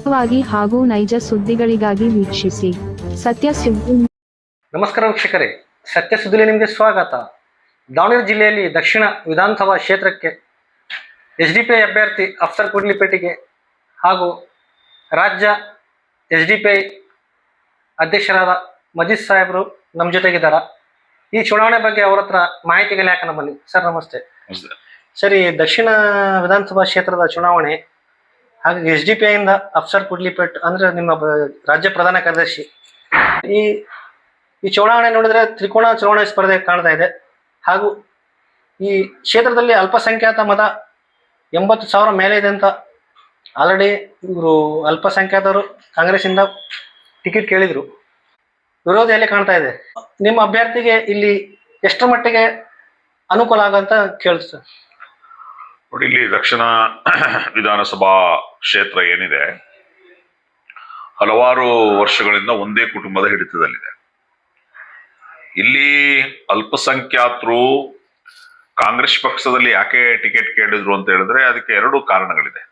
ನಿಖರವಾಗಿ ಹಾಗೂ ನೈಜ ಸುದ್ದಿಗಳಿಗಾಗಿ ವೀಕ್ಷಿಸಿ ಸತ್ಯ ಸುದ್ದಿ. ನಮಸ್ಕಾರ ವೀಕ್ಷಕರೇ, ಸತ್ಯ ಸುದ್ದಿಗೆ ನಿಮಗೆ ಸ್ವಾಗತ. ದಾವಣಗೆರೆ ಜಿಲ್ಲೆಯಲ್ಲಿ ದಕ್ಷಿಣ ವಿಧಾನಸಭಾ ಕ್ಷೇತ್ರಕ್ಕೆ SDPI ಅಭ್ಯರ್ಥಿ ಅಫ್ಸರ್ ಕುಡ್ಲಿಪೇಟೆಗೆ ಹಾಗೂ ರಾಜ್ಯ SDPI ಅಧ್ಯಕ್ಷರಾದ ಮಜೀದ್ ಸಾಹೇಬರು ನಮ್ಮ ಜೊತೆಗಿದ್ದಾರೆ. ಈ ಚುನಾವಣೆ ಬಗ್ಗೆ ಅವ್ರ ಹತ್ರ ಮಾಹಿತಿಗಳು ಯಾಕನ ಬನ್ನಿ. ಸರ್ ನಮಸ್ತೆ. ಸರ್, ಈ ದಕ್ಷಿಣ ವಿಧಾನಸಭಾ ಕ್ಷೇತ್ರದ ಚುನಾವಣೆ ಹಾಗಾಗಿ SDPI ಇಂದ ಅಫ್ಸರ್ ಕುಡ್ಲಿಪೇಟ್ ಅಂದ್ರೆ ನಿಮ್ಮ ರಾಜ್ಯ ಪ್ರಧಾನ ಕಾರ್ಯದರ್ಶಿ, ಈ ಚುನಾವಣೆ ನೋಡಿದ್ರೆ ತ್ರಿಕೋನ ಚುನಾವಣೆ ಸ್ಪರ್ಧೆ ಕಾಣ್ತಾ ಇದೆ. ಹಾಗೂ ಈ ಕ್ಷೇತ್ರದಲ್ಲಿ ಅಲ್ಪಸಂಖ್ಯಾತ ಮತ 80,000 ಮೇಲೆ ಇದೆ ಅಂತ ಆಲ್ರೆಡಿ ಇವರು ಅಲ್ಪಸಂಖ್ಯಾತರು ಕಾಂಗ್ರೆಸ್ಸಿಂದ ಟಿಕೆಟ್ ಕೇಳಿದ್ರು. ವಿರೋಧ ಎಲ್ಲಿ ಕಾಣ್ತಾ ಇದೆ? ನಿಮ್ಮ ಅಭ್ಯರ್ಥಿಗೆ ಇಲ್ಲಿ ಎಷ್ಟರ ಮಟ್ಟಿಗೆ ಅನುಕೂಲ ಆಗಂತ ಕೇಳ್ತು ಸರ್. ನೋಡಿ, ಇಲ್ಲಿ ದಕ್ಷಿಣ ವಿಧಾನಸಭಾ ಕ್ಷೇತ್ರ ಏನಿದೆ, ಹಲವಾರು ವರ್ಷಗಳಿಂದ ಒಂದೇ ಕುಟುಂಬದ ಹಿಡಿತದಲ್ಲಿದೆ. ಇಲ್ಲಿ ಅಲ್ಪಸಂಖ್ಯಾತರು ಕಾಂಗ್ರೆಸ್ ಪಕ್ಷದಲ್ಲಿ ಯಾಕೆ ಟಿಕೆಟ್ ಕೇಳಿದ್ರು ಅಂತ ಹೇಳಿದ್ರೆ ಅದಕ್ಕೆ ಎರಡು ಕಾರಣಗಳಿದೆ.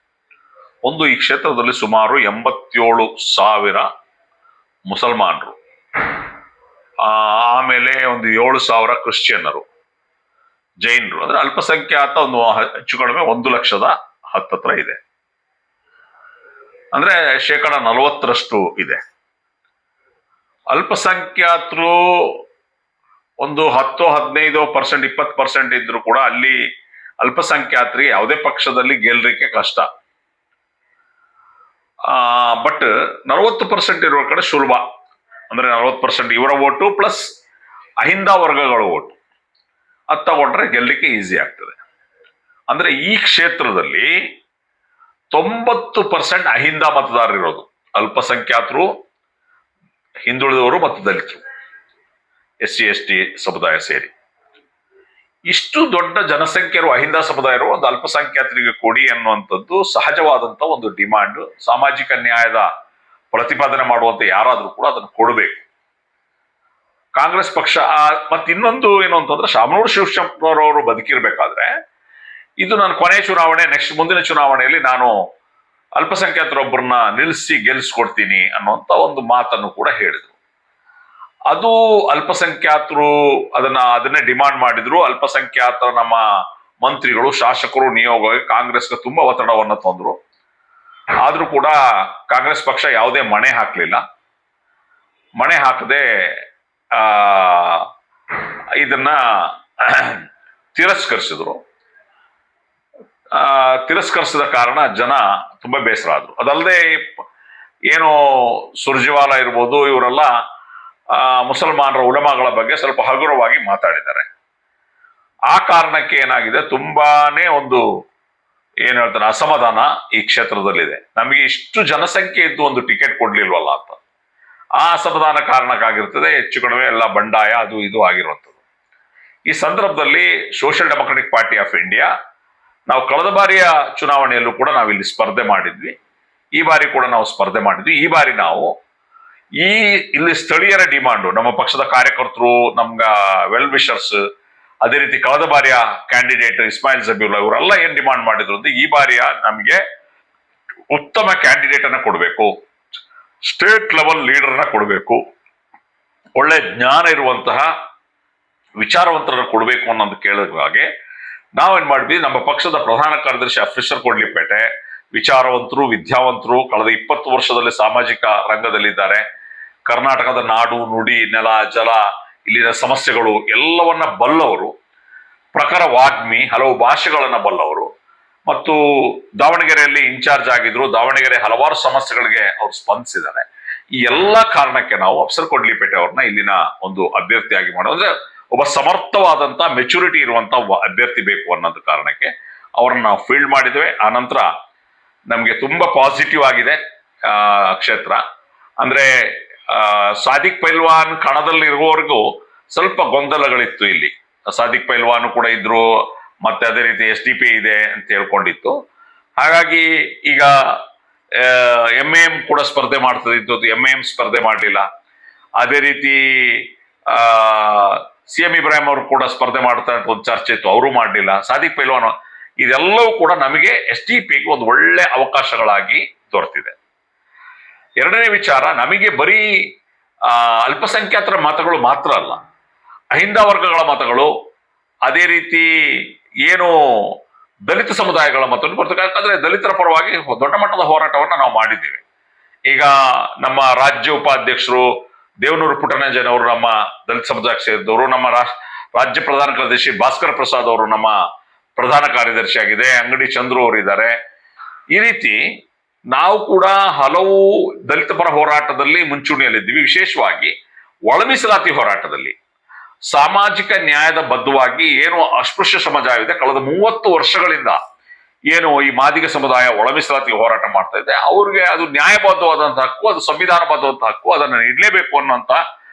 ಒಂದು, ಈ ಕ್ಷೇತ್ರದಲ್ಲಿ ಸುಮಾರು 87,000 ಮುಸಲ್ಮಾನರು, ಆಮೇಲೆ ಒಂದು 7,000 ಕ್ರಿಶ್ಚಿಯನ್ನರು, ಜೈನರು, ಅಂದ್ರೆ ಅಲ್ಪಸಂಖ್ಯಾತ ಒಂದು ಹೆಚ್ಚು ಕಡಿಮೆ 1,10,000 ಇದೆ. ಅಂದ್ರೆ 40% ಇದೆ. ಅಲ್ಪಸಂಖ್ಯಾತರು ಒಂದು 10-15%, 20% ಇದ್ರು ಕೂಡ ಅಲ್ಲಿ ಅಲ್ಪಸಂಖ್ಯಾತರಿಗೆ ಯಾವುದೇ ಪಕ್ಷದಲ್ಲಿ ಗೆಲ್ಲಲಿಕ್ಕೆ ಕಷ್ಟ. ಬಟ್ 40% ಇರುವ ಕಡೆ ಸುಲಭ. ಅಂದ್ರೆ 40% ಇವರ ಓಟು ಪ್ಲಸ್ ಅಹಿಂದ ವರ್ಗಗಳ ಓಟು ಅದು ತಗೊಂಡ್ರೆ ಗೆಲ್ಲಲಿಕ್ಕೆ ಈಸಿ ಆಗ್ತದೆ. ಅಂದ್ರೆ ಈ ಕ್ಷೇತ್ರದಲ್ಲಿ 90% ಅಹಿಂದ ಮತದಾರರಿರೋದು, ಅಲ್ಪಸಂಖ್ಯಾತರು, ಹಿಂದುಳಿದವರು ಮತ್ತು ದಲಿತರು, SC ST ಸಮುದಾಯ ಸೇರಿ ಇಷ್ಟು ದೊಡ್ಡ ಜನಸಂಖ್ಯೆರು ಅಹಿಂದ ಸಮುದಾಯರು ಒಂದು ಅಲ್ಪಸಂಖ್ಯಾತರಿಗೆ ಕೊಡಿ ಅನ್ನುವಂಥದ್ದು ಸಹಜವಾದಂತ ಒಂದು ಡಿಮಾಂಡ್. ಸಾಮಾಜಿಕ ನ್ಯಾಯದ ಪ್ರತಿಪಾದನೆ ಮಾಡುವಂತ ಯಾರಾದ್ರೂ ಕೂಡ ಅದನ್ನು ಕೊಡಬೇಕು. ಕಾಂಗ್ರೆಸ್ ಪಕ್ಷ ಮತ್ತೆ ಇನ್ನೊಂದು ಏನು ಅಂತಂದ್ರೆ, ಶಾಮನೂರು ಶಿವಶಂಕರವರು ಬದುಕಿರ್ಬೇಕಾದ್ರೆ ಇದು ನನ್ನ ಕೊನೆ ಚುನಾವಣೆ, ನೆಕ್ಸ್ಟ್ ಮುಂದಿನ ಚುನಾವಣೆಯಲ್ಲಿ ನಾನು ಅಲ್ಪಸಂಖ್ಯಾತರೊಬ್ಬರನ್ನ ನಿಲ್ಲಿಸಿ ಗೆಲ್ಲಿಸ್ಕೊಡ್ತೀನಿ ಅನ್ನುವಂತ ಒಂದು ಮಾತನ್ನು ಕೂಡ ಹೇಳಿದ್ರು. ಅದು ಅಲ್ಪಸಂಖ್ಯಾತರು ಅದನ್ನೇ ಡಿಮಾಂಡ್ ಮಾಡಿದ್ರು. ಅಲ್ಪಸಂಖ್ಯಾತರ ನಮ್ಮ ಮಂತ್ರಿಗಳು, ಶಾಸಕರು ನಿಯೋಗವಾಗಿ ಕಾಂಗ್ರೆಸ್ಗೆ ತುಂಬಾ ಒತ್ತಡವನ್ನು ತಂದ್ರು. ಆದ್ರೂ ಕೂಡ ಕಾಂಗ್ರೆಸ್ ಪಕ್ಷ ಯಾವುದೇ ಮಣೆ ಹಾಕ್ಲಿಲ್ಲ. ಮಣೆ ಹಾಕದೆ ಇದನ್ನ ತಿರಸ್ಕರಿಸಿದ್ರು. ತಿರಸ್ಕರಿಸಿದ ಕಾರಣ ಜನ ತುಂಬಾ ಬೇಸರ ಆದ್ರು. ಅದಲ್ಲದೆ ಏನು ಸುರ್ಜೇವಾಲ ಇರ್ಬೋದು, ಇವರೆಲ್ಲ ಮುಸಲ್ಮಾನರ ಉಲಮಾಗಳ ಬಗ್ಗೆ ಸ್ವಲ್ಪ ಹಗುರವಾಗಿ ಮಾತಾಡಿದ್ದಾರೆ. ಆ ಕಾರಣಕ್ಕೆ ಏನಾಗಿದೆ, ತುಂಬಾನೇ ಒಂದು ಏನ್ ಹೇಳ್ತಾರೆ ಅಸಮಾಧಾನ ಈ ಕ್ಷೇತ್ರದಲ್ಲಿದೆ. ನಮಗೆ ಇಷ್ಟು ಜನಸಂಖ್ಯೆ ಇದ್ದು ಒಂದು ಟಿಕೆಟ್ ಕೊಡ್ಲಿಲ್ವಲ್ಲ ಅಂತ ಆ ಅಸಮಾಧಾನ ಕಾರಣಕ್ಕಾಗಿರ್ತದೆ. ಹೆಚ್ಚು ಕಡಿಮೆ ಎಲ್ಲ ಬಂಡಾಯ ಅದು ಇದು ಆಗಿರುವಂಥದ್ದು. ಈ ಸಂದರ್ಭದಲ್ಲಿ social democratic party of India ನಾವು ಕಳೆದ ಬಾರಿಯ ಚುನಾವಣೆಯಲ್ಲೂ ಕೂಡ ನಾವಿಲ್ಲಿ ಸ್ಪರ್ಧೆ ಮಾಡಿದ್ವಿ. ಈ ಬಾರಿ ಕೂಡ ನಾವು ಸ್ಪರ್ಧೆ ಮಾಡಿದ್ವಿ. ಈ ಬಾರಿ ನಾವು ಇಲ್ಲಿ ಸ್ಥಳೀಯರ ಡಿಮಾಂಡು, ನಮ್ಮ ಪಕ್ಷದ ಕಾರ್ಯಕರ್ತರು, ನಮ್ಗ ವೆಲ್ ವಿಷರ್ಸ್, ಅದೇ ರೀತಿ ಕಳೆದ ಬಾರಿಯ ಕ್ಯಾಂಡಿಡೇಟ್ ಇಸ್ಮಾಯಿಲ್ ಜಬೀವುಲ್ಲಾ ಇವರೆಲ್ಲ ಏನ್ ಡಿಮಾಂಡ್ ಮಾಡಿದ್ರು ಅಂದ್ರೆ, ಈ ಬಾರಿಯ ನಮಗೆ ಉತ್ತಮ ಕ್ಯಾಂಡಿಡೇಟ್ ಅನ್ನ ಕೊಡಬೇಕು, ಸ್ಟೇಟ್ ಲೆವೆಲ್ ಲೀಡರ್ನ ಕೊಡಬೇಕು, ಒಳ್ಳೆ ಜ್ಞಾನ ಇರುವಂತಹ ವಿಚಾರವಂತರನ್ನ ಕೊಡಬೇಕು ಅನ್ನೋದು ಕೇಳಿದ ಹಾಗೆ ನಾವೇನ್ ಮಾಡಿದ್ವಿ, ನಮ್ಮ ಪಕ್ಷದ ಪ್ರಧಾನ ಕಾರ್ಯದರ್ಶಿ ಅಫ್ಸರ್ ಕುಡ್ಲಿಪೇಟೆ ವಿಚಾರವಂತರು, ವಿದ್ಯಾವಂತರು, ಕಳೆದ 20 ವರ್ಷದಲ್ಲಿ ಸಾಮಾಜಿಕ ರಂಗದಲ್ಲಿದ್ದಾರೆ. ಕರ್ನಾಟಕದ ನಾಡು, ನುಡಿ, ನೆಲ, ಜಲ, ಇಲ್ಲಿನ ಸಮಸ್ಯೆಗಳು ಎಲ್ಲವನ್ನ ಬಲ್ಲವರು, ಪ್ರಖರ ವಾಗ್ಮಿ, ಹಲವು ಭಾಷೆಗಳನ್ನ ಬಲ್ಲವರು, ಮತ್ತು ದಾವಣಗೆರೆಯಲ್ಲಿ ಇನ್ಚಾರ್ಜ್ ಆಗಿದ್ರು. ದಾವಣಗೆರೆ ಹಲವಾರು ಸಮಸ್ಯೆಗಳಿಗೆ ಅವ್ರು ಸ್ಪಂದಿಸಿದ್ದಾರೆ. ಈ ಎಲ್ಲ ಕಾರಣಕ್ಕೆ ನಾವು ಅಫ್ಸರ್ ಕುಡ್ಲಿಪೇಟೆ ಅವ್ರನ್ನ ಇಲ್ಲಿನ ಒಂದು ಅಭ್ಯರ್ಥಿಯಾಗಿ ಮಾಡೋದು, ಅಂದ್ರೆ ಒಬ್ಬ ಸಮರ್ಥವಾದಂತ ಮೆಚುರಿಟಿ ಇರುವಂತ ಅಭ್ಯರ್ಥಿ ಬೇಕು ಅನ್ನೋದು ಕಾರಣಕ್ಕೆ ಅವ್ರನ್ನ ನಾವು ಫೀಲ್ಡ್ ಮಾಡಿದ್ವಿ. ಆ ನಂತರ ನಮ್ಗೆ ತುಂಬಾ ಪಾಸಿಟಿವ್ ಆಗಿದೆ ಕ್ಷೇತ್ರ. ಅಂದ್ರೆ ಸಾದಿಕ್ ಪೈಲ್ವಾನ್ ಕಣದಲ್ಲಿ ಇರುವವರೆಗೂ ಸ್ವಲ್ಪ ಗೊಂದಲಗಳಿತ್ತು. ಇಲ್ಲಿ ಸಾದಿಕ್ ಪೈಲ್ವಾನ್ ಕೂಡ ಇದ್ರು, ಮತ್ತೆ ಅದೇ ರೀತಿ SDPI ಇದೆ ಅಂತ ಹೇಳ್ಕೊಂಡಿತ್ತು. ಹಾಗಾಗಿ ಈಗ MIM ಕೂಡ ಸ್ಪರ್ಧೆ ಮಾಡ್ತದೆ ಇದ್ದು, MIM ಸ್ಪರ್ಧೆ ಮಾಡಲಿಲ್ಲ. ಅದೇ ರೀತಿ CM ಇಬ್ರಾಹಿಂ ಅವರು ಕೂಡ ಸ್ಪರ್ಧೆ ಮಾಡ್ತಾರೆ ಅಂತ ಒಂದು ಚರ್ಚೆ ಇತ್ತು, ಅವರು ಮಾಡಲಿಲ್ಲ. ಸಾದಿಕ್ ಪೈಲ್ವಾನ್, ಇದೆಲ್ಲವೂ ಕೂಡ ನಮಗೆ SDPIಗೆ ಒಂದು ಒಳ್ಳೆ ಅವಕಾಶಗಳಾಗಿ ದೊರೆತಿದೆ. ಎರಡನೇ ವಿಚಾರ, ನಮಗೆ ಬರೀ ಅಲ್ಪಸಂಖ್ಯಾತರ ಮತಗಳು ಮಾತ್ರ ಅಲ್ಲ, ಅಹಿಂದ ವರ್ಗಗಳ ಮತಗಳು, ಅದೇ ರೀತಿ ಏನು ದಲಿತ ಸಮುದಾಯಗಳ ಮತಗಳು ಬರ್ತದೆ. ಯಾಕಂದ್ರೆ ದಲಿತರ ಪರವಾಗಿ ದೊಡ್ಡ ಮಟ್ಟದ ಹೋರಾಟವನ್ನು ನಾವು ಮಾಡಿದ್ದೇವೆ. ಈಗ ನಮ್ಮ ರಾಜ್ಯ ಉಪಾಧ್ಯಕ್ಷರು ದೇವನೂರು ಪುಟ್ಟರಂಜನ್ ಅವರು ನಮ್ಮ ದಲಿತ ಸಮುದಾಯಕ್ಕೆ ಸೇರಿದವರು, ನಮ್ಮ ರಾಜ್ಯ ಪ್ರಧಾನ ಕಾರ್ಯದರ್ಶಿ ಭಾಸ್ಕರ್ ಪ್ರಸಾದ್ ಅವರು ನಮ್ಮ ಪ್ರಧಾನ ಕಾರ್ಯದರ್ಶಿ ಆಗಿದೆ, ಅಂಗಡಿ ಚಂದ್ರು ಅವರು ಇದ್ದಾರೆ. ಈ ರೀತಿ ನಾವು ಕೂಡ ಹಲವು ದಲಿತ ಪರ ಹೋರಾಟದಲ್ಲಿ ಮುಂಚೂಣಿಯಲ್ಲಿದ್ದೀವಿ. ವಿಶೇಷವಾಗಿ ಒಳ ಮೀಸಲಾತಿ ಹೋರಾಟದಲ್ಲಿ ಸಾಮಾಜಿಕ ನ್ಯಾಯದ ಬದ್ಧವಾಗಿ ಏನು ಅಸ್ಪೃಶ್ಯ ಸಮುದಾಯವಿದೆ, ಕಳೆದ 30 ವರ್ಷಗಳಿಂದ ಏನು ಈ ಮಾದಿಗ ಸಮುದಾಯ ಒಳ ಮೀಸಲಾತಿ ಹೋರಾಟ ಮಾಡ್ತಾ ಇದೆ, ಅವ್ರಿಗೆ ಅದು ನ್ಯಾಯಬದ್ಧವಾದಂತಹ ಹಕ್ಕು, ಅದು ಸಂವಿಧಾನಬದ್ಧವಾದಂತಹ ಹಕ್ಕು, ಅದನ್ನು ನೀಡಲೇಬೇಕು ಅನ್ನೋಂಥ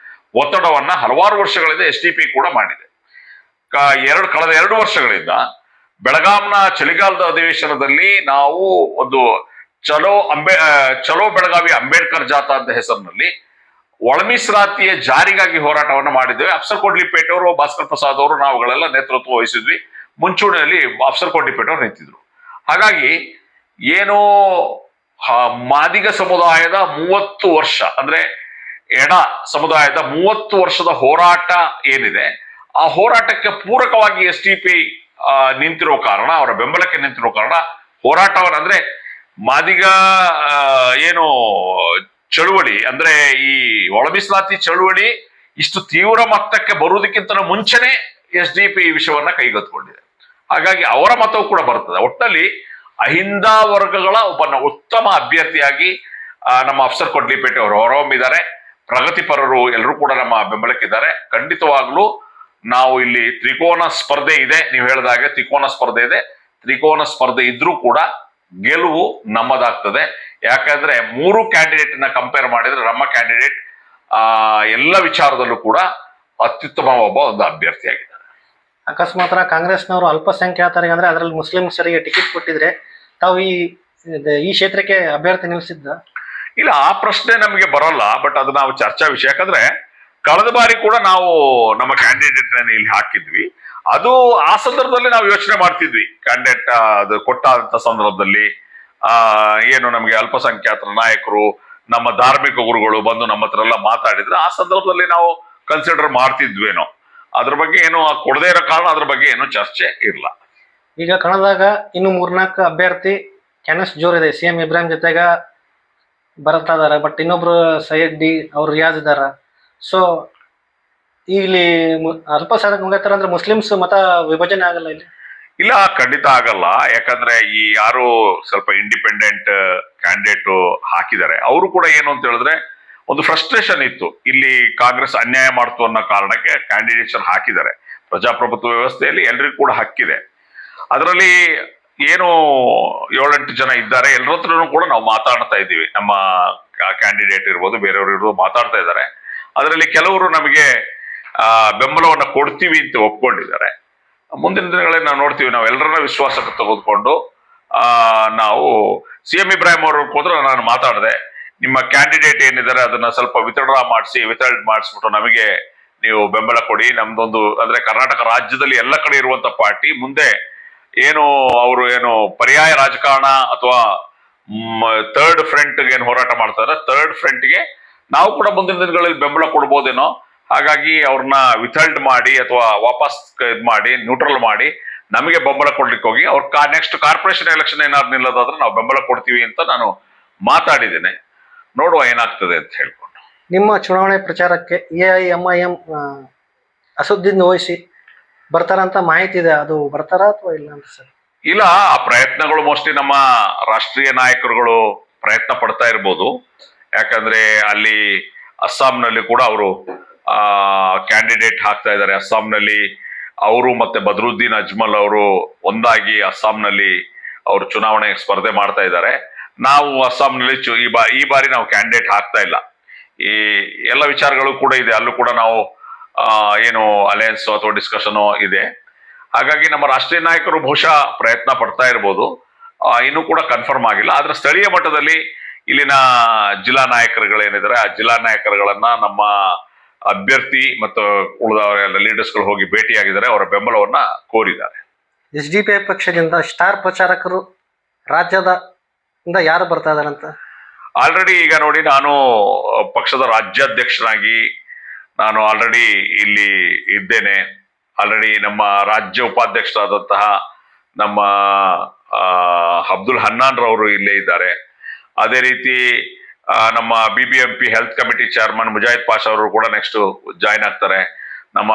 ಒತ್ತಡವನ್ನ ಹಲವಾರು ವರ್ಷಗಳಿಂದ SDP ಕೂಡ ಮಾಡಿದೆ. ಕಳೆದ 2 ವರ್ಷಗಳಿಂದ ಬೆಳಗಾಂನ ಚಳಿಗಾಲದ ಅಧಿವೇಶನದಲ್ಲಿ ನಾವು ಒಂದು ಚಲೋ ಬೆಳಗಾವಿ ಅಂಬೇಡ್ಕರ್ ಜಾಥಾ ಅಂತ ಹೆಸರಿನಲ್ಲಿ ಒಳ ಮೀಸಲಾತಿಯ ಜಾರಿಗಾಗಿ ಹೋರಾಟವನ್ನು ಮಾಡಿದ್ದೇವೆ. ಅಫ್ಸರ್ ಕೊಡ್ಲಿಪೇಟೆ ಅವರು, ಭಾಸ್ಕರ್ ಪ್ರಸಾದ್ ಅವರು, ನಾವುಗಳೆಲ್ಲ ನೇತೃತ್ವ ವಹಿಸಿದ್ವಿ. ಮುಂಚೂಣಿಯಲ್ಲಿ ಅಫ್ಸರ್ ಕೊಡ್ಲಿಪೇಟೆ ಅವರು ನಿಂತಿದ್ರು. ಹಾಗಾಗಿ ಏನು ಮಾದಿಗ ಸಮುದಾಯದ 30 ವರ್ಷ ಅಂದ್ರೆ ಎಡ ಸಮುದಾಯದ 30 ವರ್ಷದ ಹೋರಾಟ ಏನಿದೆ, ಆ ಹೋರಾಟಕ್ಕೆ ಪೂರಕವಾಗಿ SDP ನಿಂತಿರೋ ಕಾರಣ, ಅವರ ಬೆಂಬಲಕ್ಕೆ ನಿಂತಿರೋ ಕಾರಣ ಹೋರಾಟವನ್ನು ಅಂದ್ರೆ ಮಾದಿಗ ಏನು ಚಳುವಳಿ ಅಂದ್ರೆ ಈ ಒಳ ಮೀಸಲಾತಿ ಚಳುವಳಿ ಇಷ್ಟು ತೀವ್ರ ಮಟ್ಟಕ್ಕೆ ಬರುವುದಕ್ಕಿಂತ ಮುಂಚೆನೆ SDP ಈ ವಿಷಯವನ್ನ ಕೈಗೆತ್ತಿಕೊಂಡಿದೆ. ಹಾಗಾಗಿ ಅವರ ಮತವು ಕೂಡ ಬರ್ತದೆ. ಒಟ್ಟಲ್ಲಿ ಅಹಿಂದ ವರ್ಗಗಳ ಒಬ್ಬ ಉತ್ತಮ ಅಭ್ಯರ್ಥಿಯಾಗಿ ನಮ್ಮ ಅಫ್ಸರ್ ಕೊಡ್ಲಿಪೇಟೆ ಅವರು ಹೊರಹೊಮ್ಮಿದ್ದಾರೆ. ಪ್ರಗತಿಪರರು ಎಲ್ಲರೂ ಕೂಡ ನಮ್ಮ ಬೆಂಬಲಕ್ಕಿದ್ದಾರೆ. ಖಂಡಿತವಾಗ್ಲೂ ನಾವು ಇಲ್ಲಿ ತ್ರಿಕೋನ ಸ್ಪರ್ಧೆ ಇದೆ, ನೀವು ಹೇಳಿದಾಗೆ ತ್ರಿಕೋನ ಸ್ಪರ್ಧೆ ಇದೆ. ತ್ರಿಕೋನ ಸ್ಪರ್ಧೆ ಇದ್ರೂ ಕೂಡ ಗೆಲುವು ನಮ್ಮದಾಗ್ತದೆ. ಯಾಕಂದ್ರೆ 3 ಕ್ಯಾಂಡಿಡೇಟ್ ನ ಕಂಪೇರ್ ಮಾಡಿದ್ರೆ ನಮ್ಮ ಕ್ಯಾಂಡಿಡೇಟ್ ಎಲ್ಲ ವಿಚಾರದಲ್ಲೂ ಕೂಡ ಅತ್ಯುತ್ತಮ ಒಂದು ಅಭ್ಯರ್ಥಿಯಾಗಿದ್ದಾರೆ. ಅಕಸ್ಮಾತ್ ಕಾಂಗ್ರೆಸ್ನವರು ಅಲ್ಪಸಂಖ್ಯಾತರಿಗೆ ಅಂದ್ರೆ ಅದರಲ್ಲಿ ಮುಸ್ಲಿಮ್ಸರಿಗೆ ಟಿಕೆಟ್ ಕೊಟ್ಟಿದ್ರೆ ತಾವು ಈ ಕ್ಷೇತ್ರಕ್ಕೆ ಅಭ್ಯರ್ಥಿ ನಿಲ್ಲಿಸಿದ್ದ? ಇಲ್ಲ, ಆ ಪ್ರಶ್ನೆ ನಮಗೆ ಬರಲ್ಲ. ಬಟ್ ಅದು ನಾವು ಚರ್ಚಾ ವಿಷಯ. ಯಾಕಂದ್ರೆ ಕಳೆದ ಬಾರಿ ಕೂಡ ನಾವು ನಮ್ಮ ಕ್ಯಾಂಡಿಡೇಟ್ ಇಲ್ಲಿ ಹಾಕಿದ್ವಿ. ಅದು ಆ ಸಂದರ್ಭದಲ್ಲಿ ನಾವು ಯೋಚನೆ ಮಾಡ್ತಿದ್ವಿ. ಕ್ಯಾಂಡಿಡೇಟ್ ಅದು ಕೊಟ್ಟಾದಂತ ಸಂದರ್ಭದಲ್ಲಿ ಏನು ನಮಗೆ ಅಲ್ಪಸಂಖ್ಯಾತರ ನಾಯಕರು, ನಮ್ಮ ಧಾರ್ಮಿಕ ಗುರುಗಳು ಬಂದು ನಮ್ಮ ಹತ್ರ ಎಲ್ಲ ಮಾತಾಡಿದ್ರೆ ಆ ಸಂದರ್ಭದಲ್ಲಿ ನಾವು ಕನ್ಸಿಡರ್ ಮಾಡ್ತಿದ್ವೇನೋ. ಅದ್ರ ಬಗ್ಗೆ ಏನು ಕೊಡದೇ ಇರೋ ಕಾರಣ ಅದ್ರ ಬಗ್ಗೆ ಏನು ಚರ್ಚೆ ಇರಲ್ಲ. ಈಗ ಕಣದಾಗ ಇನ್ನು 3-4 ಅಭ್ಯರ್ಥಿ ಕ್ಯಾನ್ವಸ್ ಜೋರಿದೆ. CM ಇಬ್ರಾಹಿಂ ಜೊತೆಗ ಬರ್ತಾ ಇದಾರೆ. ಬಟ್ ಇನ್ನೊಬ್ರು ಸೈಯದ್ ಡಿ ಅವ್ರು ರಿಯಾಜ್ ಇದಾರ. ಸೊ ಇಲ್ಲಿ ಅಲ್ಪಸಂಖ್ಯಾತರ ಅಂದ್ರೆ ಮುಸ್ಲಿಮ್ಸ್ ಮತ ವಿಭಜನೆ ಆಗಲ್ಲ ಇಲ್ಲಿ? ಇಲ್ಲ, ಖಂಡಿತ ಆಗಲ್ಲ. ಯಾಕಂದ್ರೆ ಈ ಯಾರು ಸ್ವಲ್ಪ ಇಂಡಿಪೆಂಡೆಂಟ್ ಕ್ಯಾಂಡಿಡೇಟ್ ಹಾಕಿದ್ದಾರೆ ಅವರು ಕೂಡ ಏನು ಅಂತ ಹೇಳಿದ್ರೆ ಒಂದು ಫ್ರಸ್ಟ್ರೇಷನ್ ಇತ್ತು. ಇಲ್ಲಿ ಕಾಂಗ್ರೆಸ್ ಅನ್ಯಾಯ ಮಾಡ್ತು ಅನ್ನೋ ಕಾರಣಕ್ಕೆ ಕ್ಯಾಂಡಿಡೇಟ್ಸ್ ಹಾಕಿದ್ದಾರೆ. ಪ್ರಜಾಪ್ರಭುತ್ವ ವ್ಯವಸ್ಥೆಯಲ್ಲಿ ಎಲ್ರಿಗೂ ಕೂಡ ಹಕ್ಕಿದೆ. ಅದರಲ್ಲಿ ಏನು 7-8 ಜನ ಇದ್ದಾರೆ. ಎಲ್ಲರ ಹತ್ರನೂ ಕೂಡ ನಾವು ಮಾತಾಡ್ತಾ ಇದ್ದೀವಿ. ನಮ್ಮ ಕ್ಯಾಂಡಿಡೇಟ್ ಇರ್ಬೋದು, ಬೇರೆಯವರು ಇರ್ಬೋದು, ಮಾತಾಡ್ತಾ ಇದ್ದಾರೆ. ಅದರಲ್ಲಿ ಕೆಲವರು ನಮಗೆ ಬೆಂಬಲವನ್ನ ಕೊಡ್ತೀವಿ ಅಂತ ಒಪ್ಕೊಂಡಿದ್ದಾರೆ. ಮುಂದಿನ ದಿನಗಳಲ್ಲಿ ನಾವು ನೋಡ್ತೀವಿ. ನಾವು ಎಲ್ಲರನ್ನ ವಿಶ್ವಾಸಕ್ಕೆ ತೆಗೆದುಕೊಂಡು ನಾವು CM ಇಬ್ರಾಹಿಂ ಅವರು ಹೋದ್ರೆ ನಾನು ಮಾತಾಡಿದೆ, ನಿಮ್ಮ ಕ್ಯಾಂಡಿಡೇಟ್ ಏನಿದ್ದಾರೆ ಅದನ್ನ ಸ್ವಲ್ಪ ವಿತ್ಡ್ರಾ ಮಾಡಿಸ್ಬಿಟ್ಟು ನಮಗೆ ನೀವು ಬೆಂಬಲ ಕೊಡಿ. ನಮ್ದೊಂದು ಅಂದ್ರೆ ಕರ್ನಾಟಕ ರಾಜ್ಯದಲ್ಲಿ ಎಲ್ಲ ಕಡೆ ಇರುವಂತ ಪಾರ್ಟಿ ಮುಂದೆ ಏನು ಅವರು ಏನು ಪರ್ಯಾಯ ರಾಜಕಾರಣ ಅಥವಾ ಥರ್ಡ್ ಫ್ರಂಟ್ ಏನು ಹೋರಾಟ ಮಾಡ್ತಾರೆ, ಥರ್ಡ್ ಫ್ರಂಟ್ಗೆ ನಾವು ಕೂಡ ಮುಂದಿನ ದಿನಗಳಲ್ಲಿ ಬೆಂಬಲ ಕೊಡ್ಬೋದೇನೋ. ಹಾಗಾಗಿ ಅವ್ರನ್ನ ವಿಥಲ್ಡ್ ಮಾಡಿ ಅಥವಾ ವಾಪಸ್ ಮಾಡಿ ನ್ಯೂಟ್ರಲ್ ಮಾಡಿ ನಮಗೆ ಬೆಂಬಲ ಕೊಡ್ಲಿಕ್ಕೆ ಹೋಗಿ ಅವ್ರ ನೆಕ್ಸ್ಟ್ ಕಾರ್ಪೊರೇಷನ್ ಎಲೆಕ್ಷನ್ ಏನಾದ್ರು ನಿಲ್ಲೋದಾದ್ರೆ ನಾವು ಬೆಂಬಲ ಕೊಡ್ತೀವಿ ಅಂತ ನಾನು ಮಾತಾಡಿದ್ದೇನೆ. ನೋಡುವ ಏನಾಗ್ತದೆ ಅಂತ ಹೇಳ್ಕೊಂಡು. ನಿಮ್ಮ ಚುನಾವಣೆ ಪ್ರಚಾರಕ್ಕೆ AIMIM ಅಸದುದ್ದೀನ್ ಓವೈಸಿ ಬರ್ತಾರಂತ ಮಾಹಿತಿ ಇದೆ. ಅದು ಬರ್ತಾರಾ ಅಥವಾ ಇಲ್ಲ ಅಂತ ಸರ್? ಇಲ್ಲ, ಆ ಪ್ರಯತ್ನಗಳು ಮೋಸ್ಟ್ಲಿ ನಮ್ಮ ರಾಷ್ಟ್ರೀಯ ನಾಯಕರುಗಳು ಪ್ರಯತ್ನ ಪಡ್ತಾ ಇರ್ಬೋದು. ಯಾಕಂದ್ರೆ ಅಲ್ಲಿ ಅಸ್ಸಾಂನಲ್ಲಿ ಕೂಡ ಅವರು ಕ್ಯಾಂಡಿಡೇಟ್ ಹಾಕ್ತಾ ಇದ್ದಾರೆ. ಅಸ್ಸಾಂನಲ್ಲಿ ಅವರು ಮತ್ತೆ ಬದ್ರುದ್ದೀನ್ ಅಜ್ಮಲ್ ಅವರು ಒಂದಾಗಿ ಅಸ್ಸಾಂನಲ್ಲಿ ಅವರು ಚುನಾವಣೆ ಸ್ಪರ್ಧೆ ಮಾಡ್ತಾ ಇದ್ದಾರೆ. ನಾವು ಅಸ್ಸಾಂನಲ್ಲಿ ಈ ಬಾರಿ ನಾವು ಕ್ಯಾಂಡಿಡೇಟ್ ಹಾಕ್ತಾ ಇಲ್ಲ. ಈ ಎಲ್ಲ ವಿಚಾರಗಳು ಕೂಡ ಇದೆ. ಅಲ್ಲೂ ಕೂಡ ನಾವು ಏನು ಅಲಯನ್ಸ್ ಅಥವಾ ಡಿಸ್ಕಷನ್ ಇದೆ. ಹಾಗಾಗಿ ನಮ್ಮ ರಾಷ್ಟ್ರೀಯ ನಾಯಕರು ಬಹುಶಃ ಪ್ರಯತ್ನ ಪಡ್ತಾ ಇರ್ಬೋದು. ಇನ್ನೂ ಕೂಡ ಕನ್ಫರ್ಮ್ ಆಗಿಲ್ಲ. ಆದ್ರೆ ಸ್ಥಳೀಯ ಮಟ್ಟದಲ್ಲಿ ಇಲ್ಲಿನ ಜಿಲ್ಲಾ ನಾಯಕರುಗಳೇನಿದ್ದಾರೆ ಆ ಜಿಲ್ಲಾ ನಾಯಕರುಗಳನ್ನ ನಮ್ಮ ಅಭ್ಯರ್ಥಿ ಮತ್ತು ಉಳಿದವರೆಲ್ಲ ಲೀಡರ್ಸ್ಗಳು ಹೋಗಿ ಭೇಟಿಯಾಗಿದ್ದಾರೆ. ಅವರ ಬೆಂಬಲವನ್ನ ಕೋರಿದ್ದಾರೆ. SDP ಪಕ್ಷದಿಂದ ಸ್ಟಾರ್ ಪ್ರಚಾರಕರು ರಾಜ್ಯದ ಯಾರು ಬರ್ತಾ ಇದಾರಂತ? ಆಲ್ರೆಡಿ ಈಗ ನೋಡಿ, ನಾನು ಪಕ್ಷದ ರಾಜ್ಯಾಧ್ಯಕ್ಷನಾಗಿ ನಾನು ಆಲ್ರೆಡಿ ಇಲ್ಲಿ ಇದ್ದೇನೆ. ಆಲ್ರೆಡಿ ನಮ್ಮ ರಾಜ್ಯ ಉಪಾಧ್ಯಕ್ಷರಾದಂತಹ ನಮ್ಮ ಅಬ್ದುಲ್ ಹನ್ನಾನ್ ರವರು ಇಲ್ಲೇ ಇದ್ದಾರೆ. ಅದೇ ರೀತಿ ನಮ್ಮ BBMP health committee chairman Mujahid Pasha ಅವರು ಕೂಡ ನೆಕ್ಸ್ಟ್ ಜಾಯ್ನ್ ಆಗ್ತಾರೆ. ನಮ್ಮ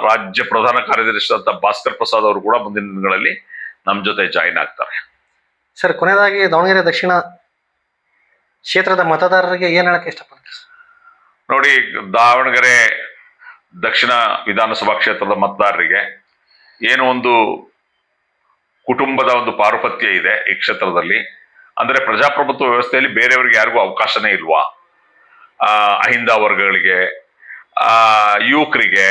ರಾಜ್ಯ ಪ್ರಧಾನ ಕಾರ್ಯದರ್ಶಿ ಅಂತ ಭಾಸ್ಕರ್ ಪ್ರಸಾದ್ ಅವರು ಕೂಡ ಮುಂದಿನ ದಿನಗಳಲ್ಲಿ ನಮ್ಮ ಜೊತೆ ಜಾಯ್ನ್ ಆಗ್ತಾರೆ. ಸರ್, ಕೊನೆಯದಾಗಿ ದಾವಣಗೆರೆ ದಕ್ಷಿಣ ಕ್ಷೇತ್ರದ ಮತದಾರರಿಗೆ ಏನ್ ಹೇಳಕ್ಕೆ ಇಷ್ಟಪಡ್ತೀವಿ? ನೋಡಿ, ದಾವಣಗೆರೆ ದಕ್ಷಿಣ ವಿಧಾನಸಭಾ ಕ್ಷೇತ್ರದ ಮತದಾರರಿಗೆ ಏನು ಒಂದು ಕುಟುಂಬದ ಒಂದು ಪಾರುಪತ್ಯ ಇದೆ ಈ ಕ್ಷೇತ್ರದಲ್ಲಿ. ಅಂದ್ರೆ ಪ್ರಜಾಪ್ರಭುತ್ವ ವ್ಯವಸ್ಥೆಯಲ್ಲಿ ಬೇರೆಯವರಿಗೆ ಯಾರಿಗೂ ಅವಕಾಶನೇ ಇಲ್ವಾ? ಅಹಿಂದ ವರ್ಗಗಳಿಗೆ, ಯುವಕರಿಗೆ,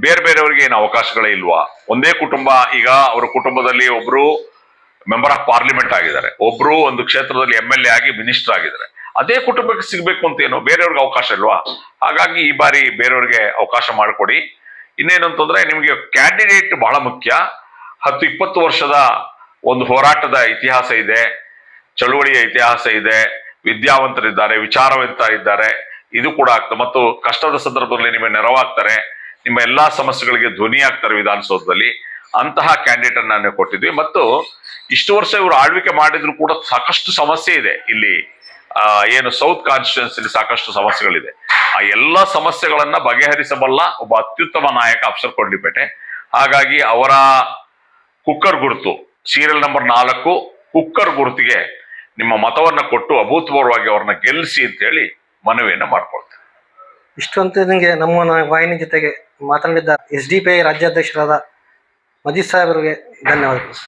ಬೇರೆ ಬೇರೆಯವರಿಗೆ ಏನು ಅವಕಾಶಗಳೇ ಇಲ್ವಾ? ಒಂದೇ ಕುಟುಂಬ, ಈಗ ಅವರ ಕುಟುಂಬದಲ್ಲಿ ಒಬ್ರು ಮೆಂಬರ್ ಆಫ್ ಪಾರ್ಲಿಮೆಂಟ್ ಆಗಿದ್ದಾರೆ, ಒಬ್ರು ಒಂದು ಕ್ಷೇತ್ರದಲ್ಲಿ MLA ಆಗಿ ಮಿನಿಸ್ಟರ್ ಆಗಿದ್ದಾರೆ. ಅದೇ ಕುಟುಂಬಕ್ಕೆ ಸಿಗ್ಬೇಕು ಅಂತ ಏನು ಬೇರೆಯವ್ರಿಗೆ ಅವಕಾಶ ಇಲ್ವಾ? ಹಾಗಾಗಿ ಈ ಬಾರಿ ಬೇರೆಯವ್ರಿಗೆ ಅವಕಾಶ ಮಾಡಿಕೊಡಿ. ಇನ್ನೇನು ಅಂತಂದ್ರೆ, ನಿಮಗೆ ಕ್ಯಾಂಡಿಡೇಟ್ ಬಹಳ ಮುಖ್ಯ. 10-20 ವರ್ಷದ ಒಂದು ಹೋರಾಟದ ಇತಿಹಾಸ ಇದೆ, ಚಳುವಳಿಯ ಇತಿಹಾಸ ಇದೆ, ವಿದ್ಯಾವಂತರಿದ್ದಾರೆ, ವಿಚಾರವಂತರಿದ್ದಾರೆ. ಇದು ಕೂಡ ಆಗ್ತದೆ. ಮತ್ತು ಕಷ್ಟದ ಸಂದರ್ಭದಲ್ಲಿ ನಿಮಗೆ ನೆರವಾಗ್ತಾರೆ, ನಿಮ್ಮ ಎಲ್ಲಾ ಸಮಸ್ಯೆಗಳಿಗೆ ಧ್ವನಿ ಆಗ್ತಾರೆ ವಿಧಾನಸೌಧದಲ್ಲಿ. ಅಂತಹ ಕ್ಯಾಂಡಿಡೇಟ್ ಅನ್ನು ನಾವು ಕೊಟ್ಟಿದ್ವಿ. ಮತ್ತು ಇಷ್ಟು ವರ್ಷ ಇವರು ಆಳ್ವಿಕೆ ಮಾಡಿದ್ರು ಕೂಡ ಸಾಕಷ್ಟು ಸಮಸ್ಯೆ ಇದೆ ಇಲ್ಲಿ. ಏನು ಸೌತ್ ಕಾನ್ಸ್ಟಿಟ್ಯೂನ್ಸಿಲಿ ಸಾಕಷ್ಟು ಸಮಸ್ಯೆಗಳಿದೆ. ಆ ಎಲ್ಲ ಸಮಸ್ಯೆಗಳನ್ನ ಬಗೆಹರಿಸಬಲ್ಲ ಒಬ್ಬ ಅತ್ಯುತ್ತಮ ನಾಯಕ ಅಫ್ಸರ್ ಕೊಡ್ಲಿಪೇಟೆ. ಹಾಗಾಗಿ ಅವರ ಕುಕ್ಕರ್ ಗುರುತು ಸೀರಿಯಲ್ ನಂಬರ್ 4 ಕುಕ್ಕರ್ ಗುರುತಿಗೆ ನಿಮ್ಮ ಮತವನ್ನ ಕೊಟ್ಟು ಅಭೂತಪೂರ್ವವಾಗಿ ಅವ್ರನ್ನ ಗೆಲ್ಲಿಸಿ ಅಂತ ಹೇಳಿ ಮನವಿಯನ್ನ ಮಾಡ್ಕೊಳ್ತೇನೆ. ಇಷ್ಟೊಂದು ನಿಮಗೆ ನಮ್ಮ ವಾಹಿನಿ ಜೊತೆಗೆ ಮಾತನಾಡಿದ್ದ SDPI ರಾಜ್ಯಾಧ್ಯಕ್ಷರಾದ ಮಜೀದ್ ಸಾಹೇಬರಿಗೆ ಧನ್ಯವಾದಗಳು.